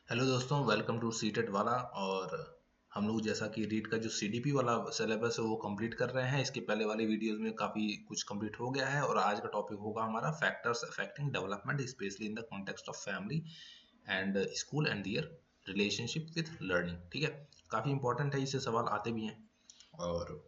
Hello दोस्तों, welcome to CTET वाला। और हम लोग जैसा कि रीट का जो सीडीपी वाला सिलेबस है वो कंप्लीट कर रहे हैं। इसके पहले वाले वीडियोस में काफ़ी कुछ कंप्लीट हो गया है और आज का टॉपिक होगा हमारा factors affecting development especially in the context of family and school and their relationship with learning. ठीक है, काफ़ी इंपॉर्टेंट है, इससे सवाल आते भी हैं। और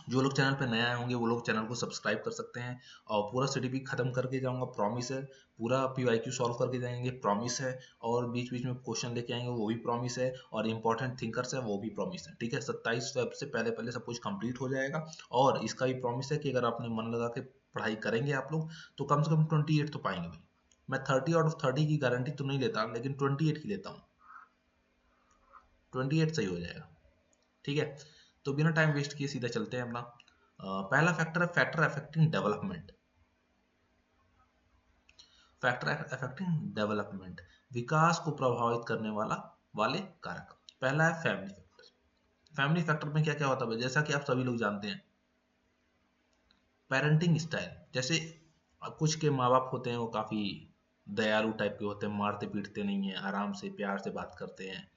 जो लोग चैनल पे नए आए होंगे वो लोग चैनल को सब्सक्राइब कर सकते हैं। और पूरा सीडीपी खत्म करके जाऊंगा, प्रॉमिस है। पूरा पीवाईक्यू सॉल्व करके जाएंगे, प्रॉमिस है। और बीच बीच में क्वेश्चन लेके आएंगे, वो भी प्रॉमिस है। और इंपॉर्टेंट थिंकर्स है, वो भी प्रॉमिस है। ठीक है, 27 फेब से पहले पहले सब कुछ कंप्लीट हो जाएगा। और इसका भी प्रॉमिस है कि अगर आपने मन लगा के पढ़ाई करेंगे आप लोग, तो कम से कम 28 तो पाएंगे भाई। मैं 30 आउट ऑफ 30 की गारंटी तो नहीं लेता, लेकिन 28 की लेता हूँ। 28 सही हो जाएगा। ठीक है, तो बिना टाइम वेस्ट किए सीधा चलते हैं अपना। पहला फैक्टर है factor affecting development. Factor affecting development, विकास को प्रभावित करने वाले कारक। पहला है फैमिली फैक्टर। फैमिली फैक्टर में क्या क्या होता है, जैसा कि आप सभी लोग जानते हैं। पेरेंटिंग स्टाइल, जैसे कुछ के माँ बाप होते हैं वो काफ़ी दयालु टाइप के होते हैं, मारते पीटते नहीं हैं, आराम से प्यार से बात करते हैं।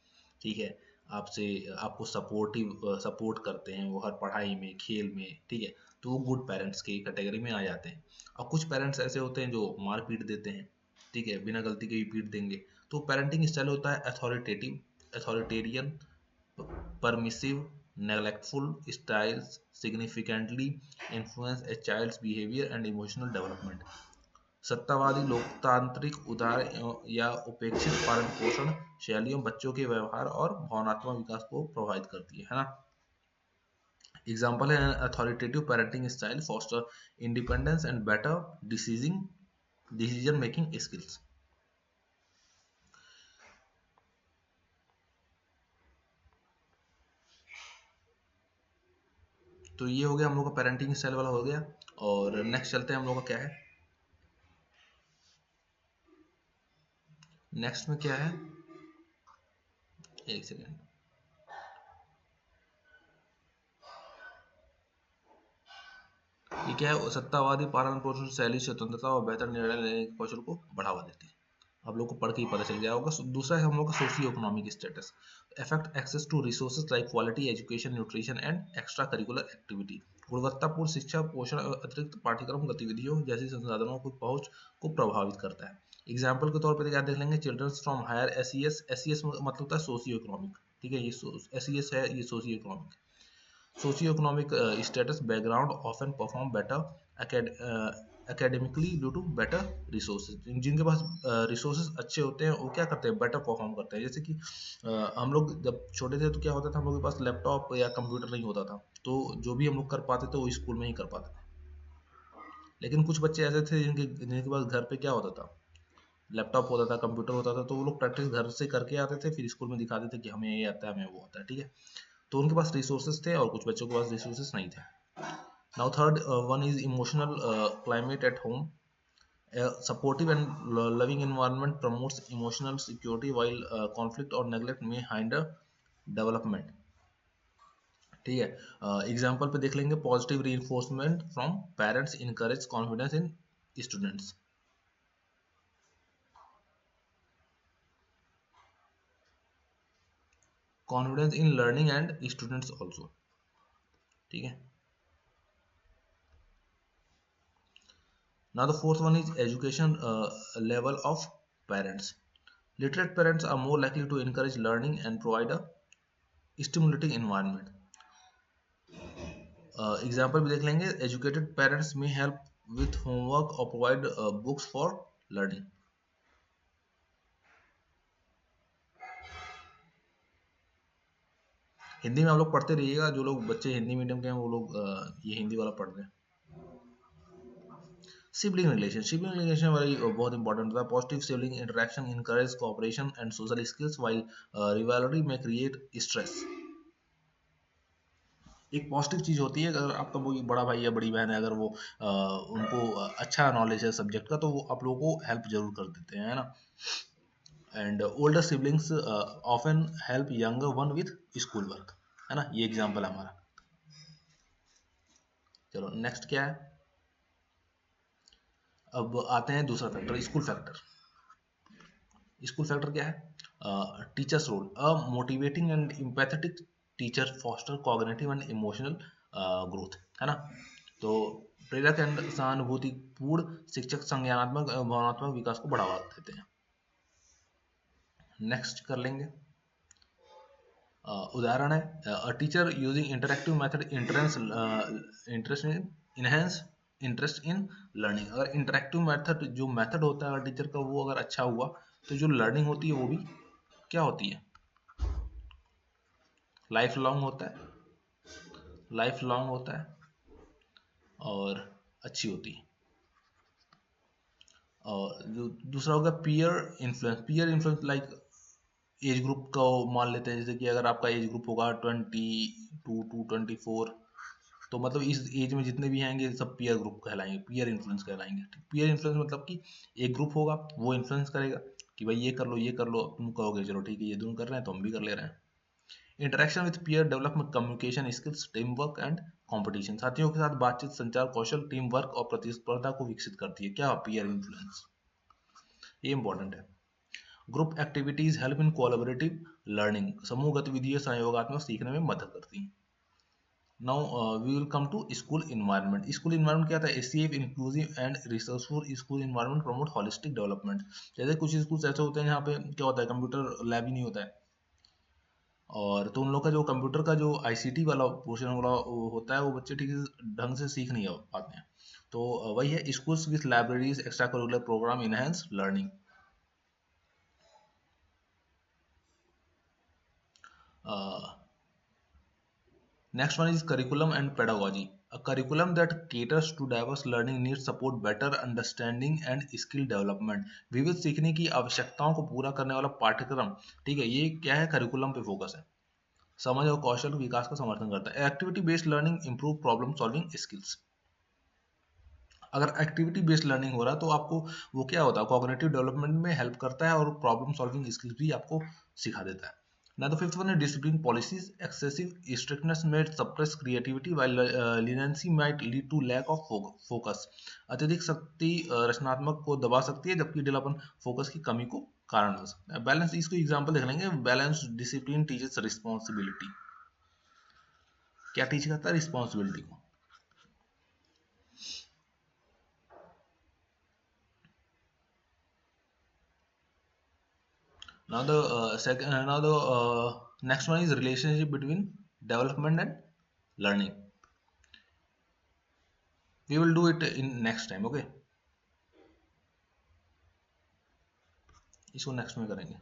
ठीक है, आपसे आपको सपोर्ट करते हैं वो हर पढ़ाई में, खेल में। ठीक है, तो वो गुड पेरेंट्स की कैटेगरी में आ जाते हैं। और कुछ पेरेंट्स ऐसे होते हैं जो मार पीट देते हैं। ठीक है, बिना गलती के भी पीट देंगे। तो पेरेंटिंग स्टाइल होता है authoritarian, permissive, neglectful styles significantly influence a child's behavior and emotional development. सत्तावादी, लोकतांत्रिक, उदार या उपेक्षित पालन पोषण शैलियों बच्चों के व्यवहार और भावनात्मक विकास को प्रभावित करती है ना। एग्जाम्पल है authoritative parenting style foster independence and better decision making skills. तो ये हो गया हम लोग का पेरेंटिंग स्टाइल वाला हो गया। और नेक्स्ट चलते हैं हम लोग का क्या है। नेक्स्ट में क्या है, एक सेकेंड। ये क्या है, सत्तावादी पालन पोषण शैली स्वतंत्रता और बेहतर निर्णय लेने के कौशल को बढ़ावा देती है। आप लोग को पढ़ के ही पता चल गया होगा। दूसरा है हम लोग का socio economic status. Effect access to resources like quality education, nutrition and extra curricular activity. गुणवत्तापूर्ण शिक्षा, पोषण और अतिरिक्त पाठ्यक्रम गतिविधियों जैसी संसाधनों की पहुंच को प्रभावित करता है। एग्जाम्पल के तौर पर क्या देख लेंगे, चिल्ड्रंस फ्रॉम हायर एस मतलब होता है सोशियो इकोनॉमिक। ठीक है, ये एस है, ये socio economic. Socioeconomic status background often perform better academically due to better resources। जिनके पास रिसोर्सेज अच्छे होते हैं वो क्या करते हैं, बेटर परफॉर्म करते हैं। जैसे कि हम लोग जब छोटे थे तो क्या होता था, हम लोग के पास लैपटॉप या कंप्यूटर नहीं होता था, तो जो भी हम लोग कर पाते थे वो स्कूल में ही कर पाते थे। लेकिन कुछ बच्चे ऐसे थे जिनके जिनके पास घर पे क्या होता था, लैपटॉप होता था, कंप्यूटर होता था, तो वो लोग प्रैक्टिस घर से करके आते थे, फिर स्कूल में दिखाते थे कि हमें ये आता है, हमें वो आता है। ठीक है, तो उनके पास रिसोर्सेज थे और कुछ बच्चों के पास रिसोर्सेज नहीं थे। Now third one is emotional climate at home. Supportive and loving environment promotes emotional security while conflict और नेग्लेक्ट में हाइंडर डेवलपमेंट। ठीक है, एग्जाम्पल पे देख लेंगे, positive reinforcement from parents encourage confidence in students. Confidence in learning and students also. ठीक है, now the fourth one is education level of parents. Literate parents are more likely to encourage learning and provide a stimulating environment. Example भी देख लेंगे, educated parents may help with homework or provide books for learning. Hindi में आप लोग पढ़ते रहिएगा, जो लोग बच्चे हिंदी मीडियम के हैं वो लोग ये हिंदी वाला पढ़ रहे हैं। सिबलिंग रिलेशन वाली बहुत इंपॉर्टेंट होता है। Positive sibling interaction encourage cooperation and social skills while rivalry में क्रिएट स्ट्रेस। एक पॉजिटिव चीज़ होती है, अगर आपका वो बड़ा भाई या बड़ी बहन है, अगर वो उनको अच्छा नॉलेज है सब्जेक्ट का, तो वो आप लोगों को हेल्प जरूर कर देते हैं, है ना। And older siblings often help younger one with school work, है ना। ये एग्जाम्पल है हमारा। चलो नेक्स्ट क्या है, अब आते हैं दूसरा factor, school factor. School factor क्या है, teachers role, a motivating and empathetic teacher foster cognitive and emotional growth, है ना। तो प्रेरक एंड सहानुभूतिपूर्ण शिक्षक संज्ञानात्मक भावनात्मक विकास को बढ़ावा देते हैं। नेक्स्ट कर लेंगे। उदाहरण है, a teacher using interactive method interest in enhance interest in learning. अगर इंटरेक्टिव मेथड जो मेथड होता है अगर टीचर का वो अगर अच्छा हुआ तो जो लर्निंग होती है वो भी क्या होती है, लाइफ लॉन्ग होता है, लाइफ लॉन्ग होता है और अच्छी होती है। और जो दूसरा होगा peer influence like age group को मान लेते हैं, जैसे कि अगर आपका एज ग्रुप होगा 22 to 24, तो मतलब इस एज में जितने भी आएंगे सब पीयर ग्रुप कहलाएंगे, पीयर इन्फ्लुएंस कहलाएंगे। पीयर इन्फ्लुएंस मतलब कि एक ग्रुप होगा वो इन्फ्लुएंस करेगा कि भाई ये कर लो ये कर लो, तुम कहोगे चलो ठीक है ये दोनों कर रहे हैं तो हम भी कर ले रहे हैं। Interaction with peer development communication skills, team work and competition. साथियों के साथ बातचीत, संचार कौशल, टीम वर्क और प्रतिस्पर्धा को विकसित करती है। क्या पीयर इन्फ्लुएंस, ये इंपॉर्टेंट है। Group activities help in collaborative learning, समूह गतिविधियां सहयोगात्मक सीखने में मदद करती हैं। Now we will come to school environment. School environment क्या था, a safe inclusive and resourceful school environment promote holistic development. जैसे कुछ स्कूल ऐसे होते हैं जहाँ पे क्या होता है कंप्यूटर लैब ही नहीं होता है, और तो उन लोग का जो कंप्यूटर का जो आईसीटी वाला पोर्शन वाला वो होता है वो बच्चे ठीक से ढंग से सीख नहीं पाते हैं। तो वही है, schools with libraries extra curricular program enhance learning. Next one is curriculum and pedagogy. A curriculum that caters to diverse learning needs support better understanding and skill development. विविध सीखने की आवश्यकताओं को पूरा करने वाला पाठ्यक्रम, ठीक है, ये क्या है, करिकुलम पे फोकस है, समझ और कौशल विकास का समर्थन करता है। Activity based learning improve problem solving skills. अगर एक्टिविटी बेस्ड लर्निंग हो रहा है तो आपको वो क्या होता है, कॉग्निटिव डेवलपमेंट में हेल्प करता है और प्रॉब्लम सॉल्विंग स्किल्स भी आपको सिखा देता है। Now the fifth one is discipline policies. Excessive strictness may suppress creativity while leniency might lead to lack of focus. अत्यधिक सख्ती रचनात्मक को दबा सकती है जबकि ढीलापन फोकस की कमी को कारण हो सकता है। बैलेंस, इसको एग्जांपल देख लेंगे। बैलेंस डिसिप्लिन टीचर्स रिस्पॉन्सिबिलिटी, क्या टीच करता है, रिस्पॉन्सिबिलिटी को। Now the next one is relationship between development and learning. We will do it in next time, okay? इसको नेक्स्ट में करेंगे।